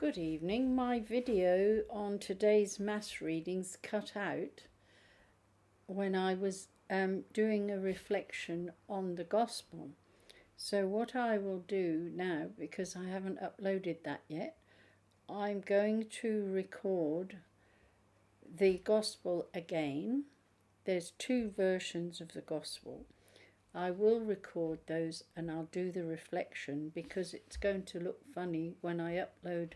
Good evening. My video on today's mass readings cut out when I was doing a reflection on the gospel. So what I will do now, because I haven't uploaded that yet, I'm going to record the gospel again. There's two versions of the gospel. I will record those and I'll do the reflection because it's going to look funny when I upload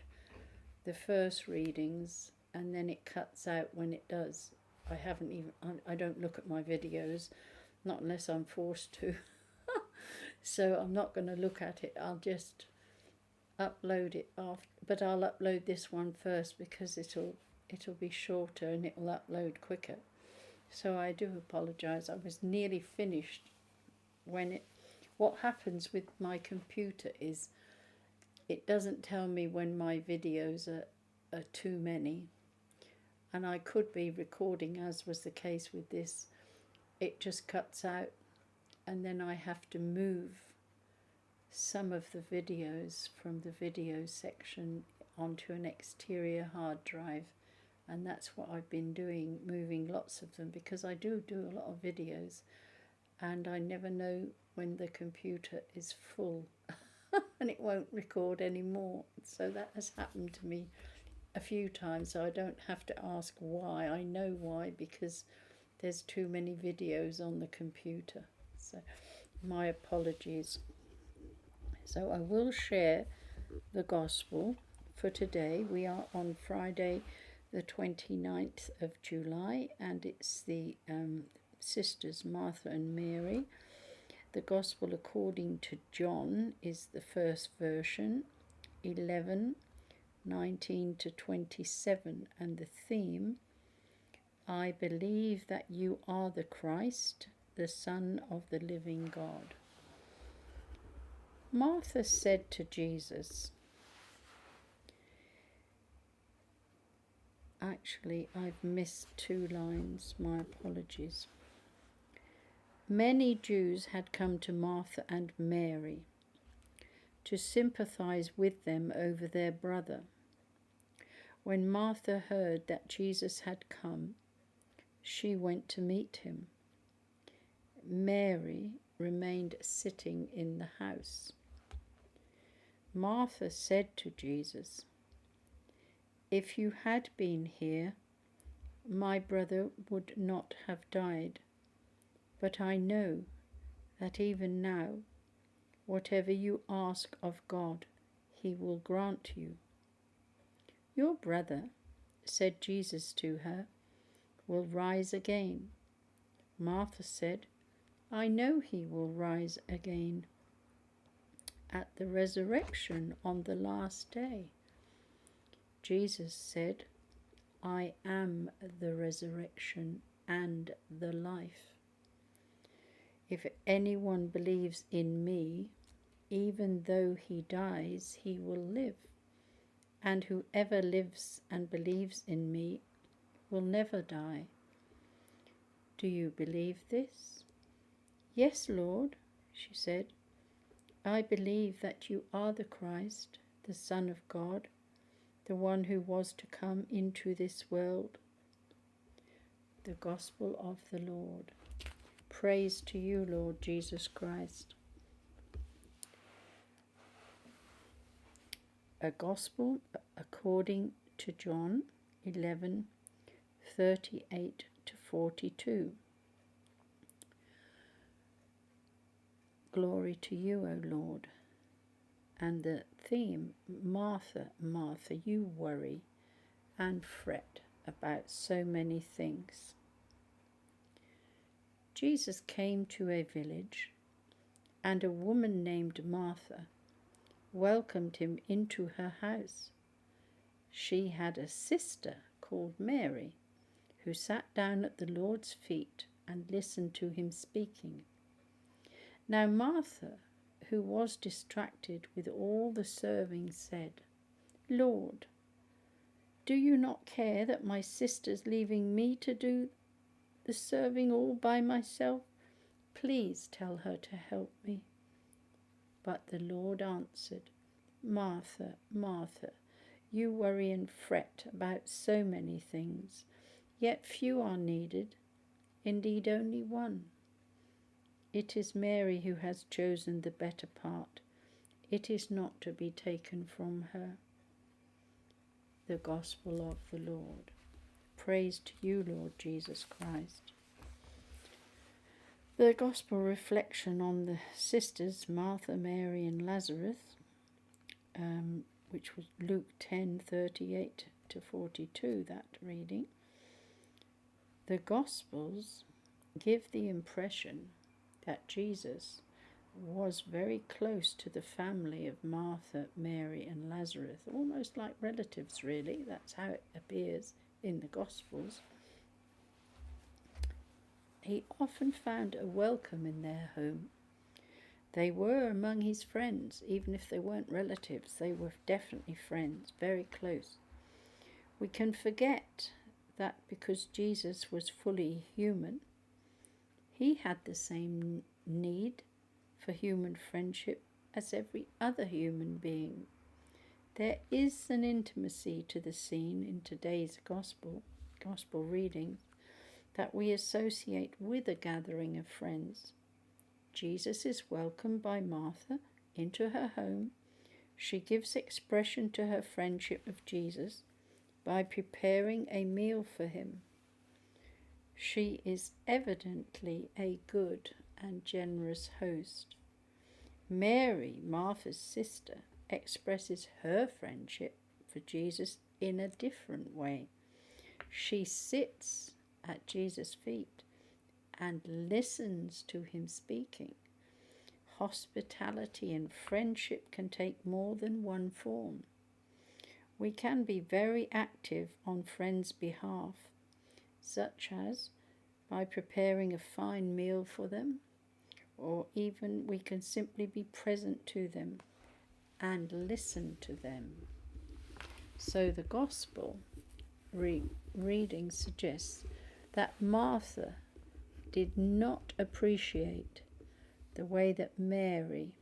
the first readings and then it cuts out when it does. I don't look at my videos, not unless I'm forced to. So I'm not going to look at it. I'll just upload it after, but I'll upload this one first because it'll be shorter and it will upload quicker. So I do apologize. I was nearly finished when what happens with my computer is it doesn't tell me when my videos are too many, and I could be recording, as was the case with this. It just cuts out and then I have to move some of the videos from the video section onto an exterior hard drive, and that's what I've been doing, moving lots of them, because I do a lot of videos and I never know when the computer is full and it won't record anymore. So that has happened to me a few times, so I don't have to ask why. I know why, because there's too many videos on the computer. So my apologies. So I will share the gospel for today. We are on Friday the 29th of July, and it's the sisters Martha and Mary. The Gospel according to John is the first version, 11:19 to 27, and the theme, I believe that you are the Christ, the Son of the living God. Martha said to Jesus, actually I've missed two lines, my apologies. Many Jews had come to Martha and Mary to sympathize with them over their brother. When Martha heard that Jesus had come, she went to meet him. Mary remained sitting in the house. Martha said to Jesus, "If you had been here, my brother would not have died. But I know that even now, whatever you ask of God, he will grant you." "Your brother," said Jesus to her, "will rise again." Martha said, "I know he will rise again at the resurrection on the last day." Jesus said, "I am the resurrection and the life. If anyone believes in me, even though he dies, he will live. And whoever lives and believes in me will never die. Do you believe this?" "Yes, Lord," she said. "I believe that you are the Christ, the Son of God, the one who was to come into this world." The Gospel of the Lord. Praise to you, Lord Jesus Christ. A Gospel according to John 11:38 to 42. Glory to you, O Lord. And the theme, Martha, Martha, you worry and fret about so many things. Jesus came to a village, and a woman named Martha welcomed him into her house. She had a sister called Mary, who sat down at the Lord's feet and listened to him speaking. Now Martha, who was distracted with all the serving, said, "Lord, do you not care that my sister's leaving me to do the serving all by myself? Please tell her to help me." But the Lord answered, "Martha, Martha, You worry and fret about so many things, yet few are needed, indeed only one. It is Mary who has chosen the better part. It is not to be taken from her. The Gospel of the Lord. Praise to you, Lord Jesus Christ. The Gospel reflection on the sisters Martha, Mary and Lazarus, which was Luke 10:38 to 42, that reading. The Gospels give the impression that Jesus was very close to the family of Martha, Mary and Lazarus, almost like relatives really. That's how it appears in the Gospels. He often found a welcome in their home. They were among his friends, even if they weren't relatives. They were definitely friends, very close. We can forget that because Jesus was fully human, he had the same need for human friendship as every other human being. There is an intimacy to the scene in today's gospel readings that we associate with a gathering of friends. Jesus is welcomed by Martha into her home. She gives expression to her friendship of Jesus by preparing a meal for him. She is evidently a good and generous host. Mary, Martha's sister, expresses her friendship for Jesus in a different way. She sits at Jesus' feet and listens to him speaking. Hospitality and friendship can take more than one form. We can be very active on friends' behalf, such as by preparing a fine meal for them, or even we can simply be present to them and listen to them. So the Gospel reading suggests that Martha did not appreciate the way that Mary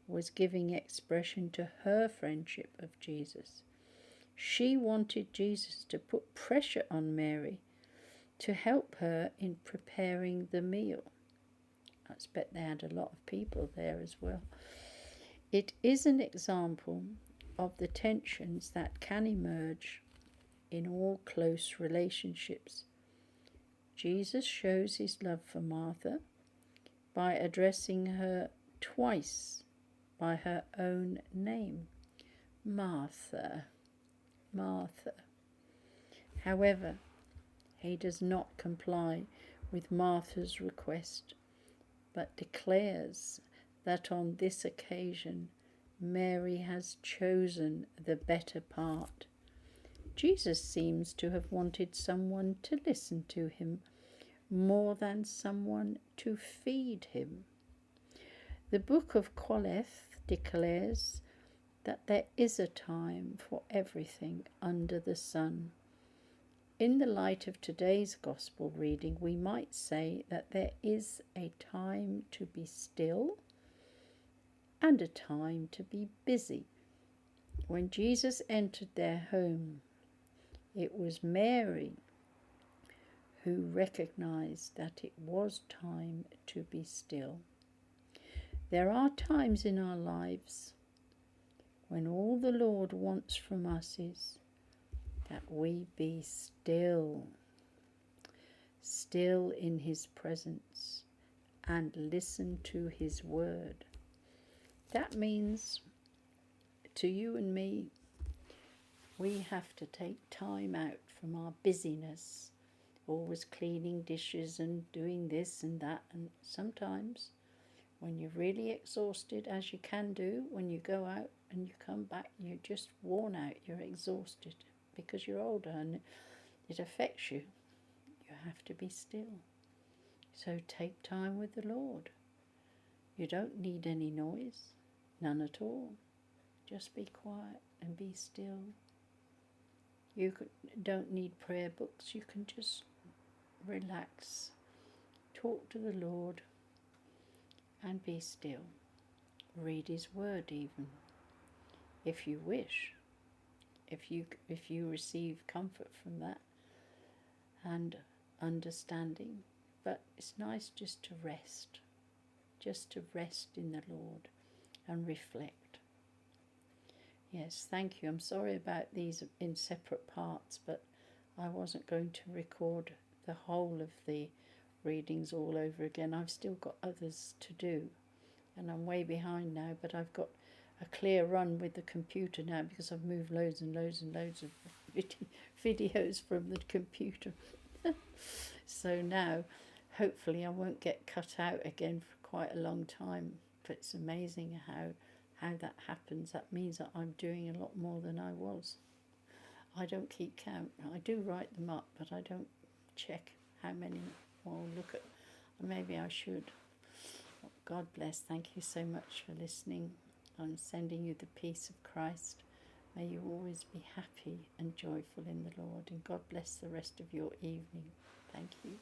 was giving expression to her friendship of Jesus. She wanted Jesus to put pressure on Mary to help her in preparing the meal. I expect they had a lot of people there as well. It is an example of the tensions that can emerge in all close relationships. Jesus shows his love for Martha by addressing her twice by her own name, Martha, Martha. However, he does not comply with Martha's request, but declares that on this occasion Mary has chosen the better part. Jesus seems to have wanted someone to listen to him more than someone to feed him. The book of Qoheleth declares that there is a time for everything under the sun. In the light of today's gospel reading, we might say that there is a time to be still and a time to be busy. When Jesus entered their home, it was Mary who recognized that it was time to be still. There are times in our lives when all the Lord wants from us is that we be still, still in his presence, and listen to his word. That means to you and me, we have to take time out from our busyness, always cleaning dishes and doing this and that. And sometimes when you're really exhausted, as you can do when you go out and you come back, you're just worn out, you're exhausted because you're older and it affects you. You have to be still. So take time with the Lord. You don't need any noise, none at all. Just be quiet and be still. You don't need prayer books. You can just relax, talk to the Lord and be still. Read his word even, if you wish. if you receive comfort from that and understanding. But it's nice just to rest in the Lord and reflect. Yes, thank you. I'm sorry about these in separate parts, but I wasn't going to record the whole of the readings all over again. I've still got others to do, and I'm way behind now, but I've got a clear run with the computer now because I've moved loads and loads and loads of videos from the computer. So now, hopefully I won't get cut out again for quite a long time. But it's amazing how that happens. That means that I'm doing a lot more than I was. I don't keep count. I do write them up, but I don't check how many. Well, look at, maybe I should. God bless. Thank you so much for listening. I'm sending you the peace of Christ. May you always be happy and joyful in the Lord, and God bless the rest of your evening. Thank you.